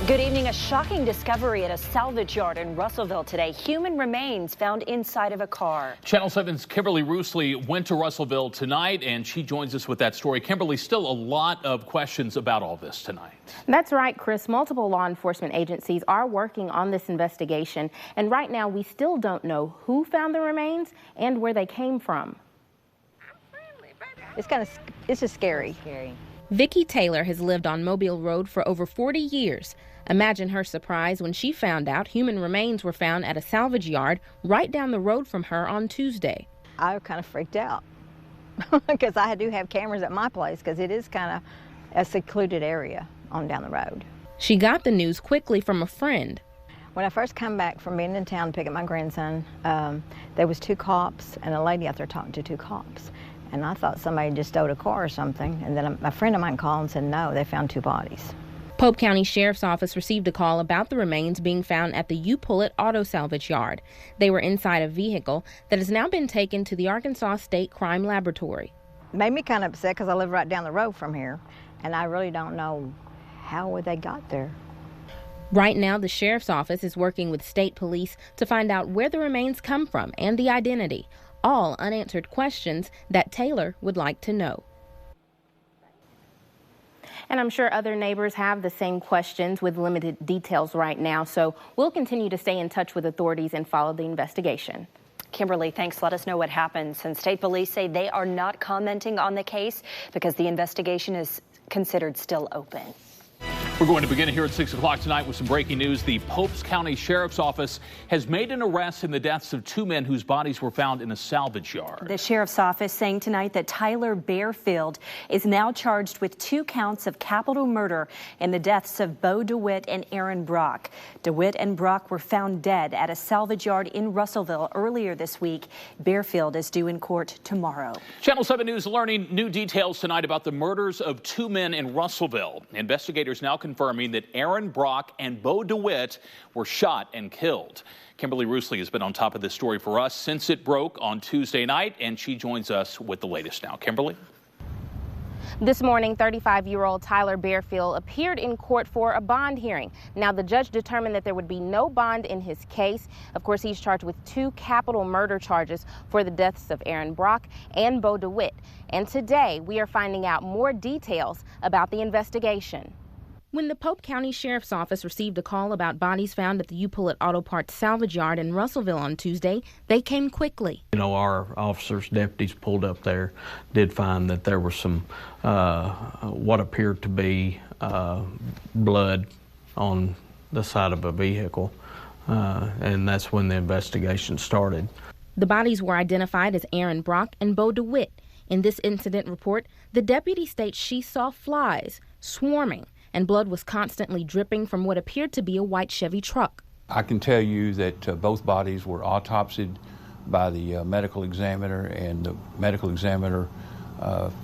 Good evening. A shocking discovery at a salvage yard in Russellville today. Human remains found inside of a car. Channel 7's Kimberly Roosley went to Russellville tonight, and she joins us with that story. Kimberly, still a lot of questions about all this tonight. That's right, Chris. Multiple law enforcement agencies are working on this investigation, and right now we still don't know who found the remains and where they came from. It's just scary. Vicki Taylor has lived on Mobile Road for over 40 years. Imagine her surprise when she found out human remains were found at a salvage yard right down the road from her on Tuesday. I kind of freaked out because I do have cameras at my place because it is kind of a secluded area on down the road. She got the news quickly from a friend. When I first come back from being in town to pick up my grandson, there was 2 cops and a lady out there talking to 2 cops. And I thought somebody just stole a car or something. And then a friend of mine called and said, no, they found 2 bodies. Pope County Sheriff's Office received a call about the remains being found at the U Pullet Auto Salvage Yard. They were inside a vehicle that has now been taken to the Arkansas State Crime Laboratory. It made me kind of upset because I live right down the road from here, and I really don't know how they got there. Right now, the Sheriff's Office is working with state police to find out where the remains come from and the identity. All unanswered questions that Taylor would like to know. And I'm sure other neighbors have the same questions with limited details right now, so we'll continue to stay in touch with authorities and follow the investigation. Kimberly, thanks. Let us know what happens. And state police say they are not commenting on the case because the investigation is considered still open. We're going to begin here at 6 o'clock tonight with some breaking news. The Pope County Sheriff's Office has made an arrest in the deaths of 2 men whose bodies were found in a salvage yard. The Sheriff's Office saying tonight that Tyler Barefield is now charged with 2 counts of capital murder in the deaths of Bo DeWitt and Aaron Brock. DeWitt and Brock were found dead at a salvage yard in Russellville earlier this week. Barefield is due in court tomorrow. Channel 7 News learning new details tonight about the murders of 2 men in Russellville. Investigators now confirming that Aaron Brock and Bo DeWitt were shot and killed. Kimberly Roosley has been on top of this story for us since it broke on Tuesday night, and she joins us with the latest now. Kimberly? This morning, 35-year-old Tyler Barefield appeared in court for a bond hearing. Now, the judge determined that there would be no bond in his case. Of course, he's charged with 2 capital murder charges for the deaths of Aaron Brock and Bo DeWitt. And today, we are finding out more details about the investigation. When the Pope County Sheriff's Office received a call about bodies found at the U Pullet Auto Parts salvage yard in Russellville on Tuesday, they came quickly. You know, our officers, deputies pulled up there, did find that there was some what appeared to be blood on the side of a vehicle, and that's when the investigation started. The bodies were identified as Aaron Brock and Bo DeWitt. In this incident report, the deputy states she saw flies swarming, and blood was constantly dripping from what appeared to be a white Chevy truck. I can tell you that both bodies were autopsied by the medical examiner, and the medical examiner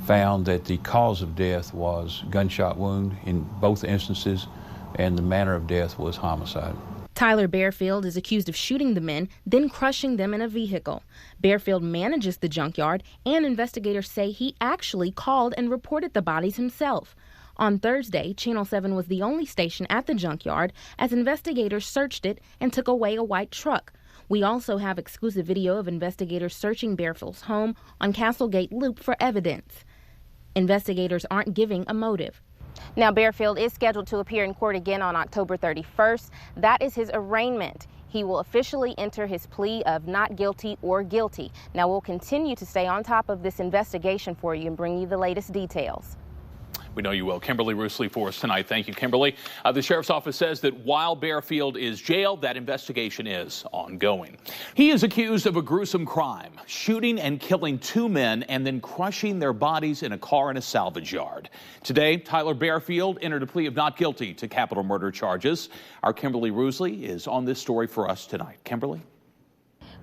found that the cause of death was gunshot wound in both instances, and the manner of death was homicide. Tyler Barefield is accused of shooting the men, then crushing them in a vehicle. Barefield manages the junkyard, and investigators say he actually called and reported the bodies himself. On Thursday, Channel 7 was the only station at the junkyard as investigators searched it and took away a white truck. We also have exclusive video of investigators searching Barefield's home on Castlegate Loop for evidence. Investigators aren't giving a motive. Now, Barefield is scheduled to appear in court again on October 31st. That is his arraignment. He will officially enter his plea of not guilty or guilty. Now, we'll continue to stay on top of this investigation for you and bring you the latest details. We know you will. Kimberly Roosley for us tonight. Thank you, Kimberly. The Sheriff's Office says that while Barefield is jailed, that investigation is ongoing. He is accused of a gruesome crime, shooting and killing 2 men and then crushing their bodies in a car in a salvage yard. Today, Tyler Barefield entered a plea of not guilty to capital murder charges. Our Kimberly Roosley is on this story for us tonight. Kimberly?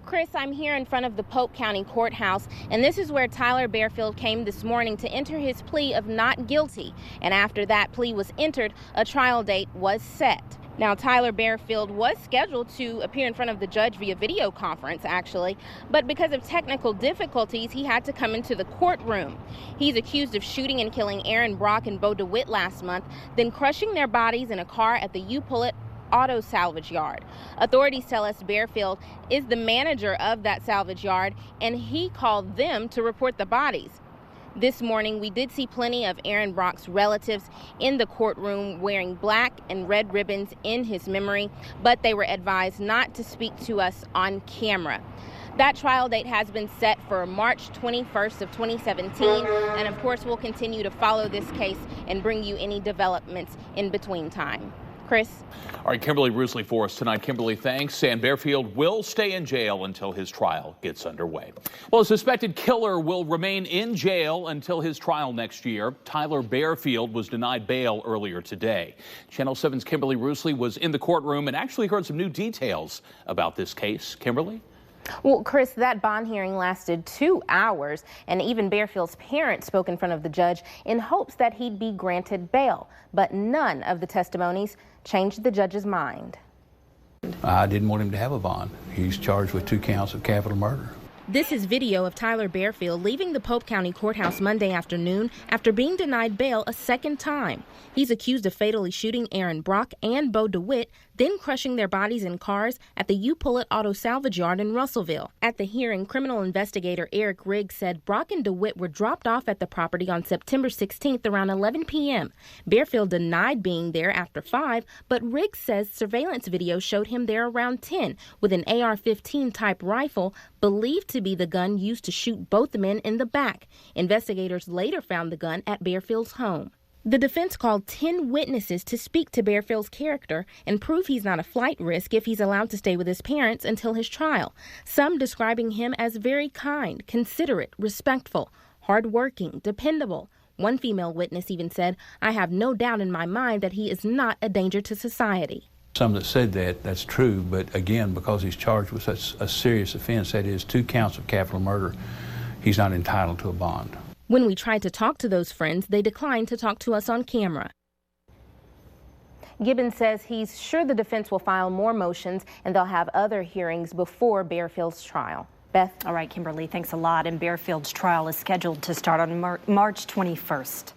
Chris, I'm here in front of the Pope County Courthouse, and this is where Tyler Barefield came this morning to enter his plea of not guilty. And after that plea was entered, a trial date was set. Now, Tyler Barefield was scheduled to appear in front of the judge via video conference, actually, but because of technical difficulties, he had to come into the courtroom. He's accused of shooting and killing Aaron Brock and Bo DeWitt last month, then crushing their bodies in a car at the U-Pullet auto salvage yard. Authorities tell us Barefield is the manager of that salvage yard, and he called them to report the bodies. This morning, we did see plenty of Aaron Brock's relatives in the courtroom wearing black and red ribbons in his memory, but they were advised not to speak to us on camera. That trial date has been set for March 21st of 2017, and of course, we'll continue to follow this case and bring you any developments in between time. Chris? All right, Kimberly Rusley for us tonight. Kimberly, thanks. And Barefield will stay in jail until his trial gets underway. Well, a suspected killer will remain in jail until his trial next year. Tyler Barefield was denied bail earlier today. Channel 7's Kimberly Rusley was in the courtroom and actually heard some new details about this case. Kimberly? Well, Chris, that bond hearing lasted 2 hours, and even Barefield's parents spoke in front of the judge in hopes that he'd be granted bail. But none of the testimonies changed the judge's mind. I didn't want him to have a bond. He's charged with 2 counts of capital murder. This is video of Tyler Barefield leaving the Pope County Courthouse Monday afternoon after being denied bail a second time. He's accused of fatally shooting Aaron Brock and Bo DeWitt, then crushing their bodies in cars at the U-Pullet Auto Salvage Yard in Russellville. At the hearing, criminal investigator Eric Riggs said Brock and DeWitt were dropped off at the property on September 16th around 11 p.m. Barefield denied being there after 5, but Riggs says surveillance video showed him there around 10 with an AR-15 type rifle believed to be the gun used to shoot both men in the back. Investigators later found the gun at Barefield's home. The defense called 10 witnesses to speak to Barefield's character and prove he's not a flight risk if he's allowed to stay with his parents until his trial, some describing him as very kind, considerate, respectful, hardworking, dependable. One female witness even said, "I have no doubt in my mind that he is not a danger to society." Some that said that's true, but again, because he's charged with such a serious offense, that is 2 counts of capital murder, he's not entitled to a bond. When we tried to talk to those friends, they declined to talk to us on camera. Gibbons says he's sure the defense will file more motions and they'll have other hearings before Barefield's trial. Beth? All right, Kimberly, thanks a lot. And Barefield's trial is scheduled to start on March 21st.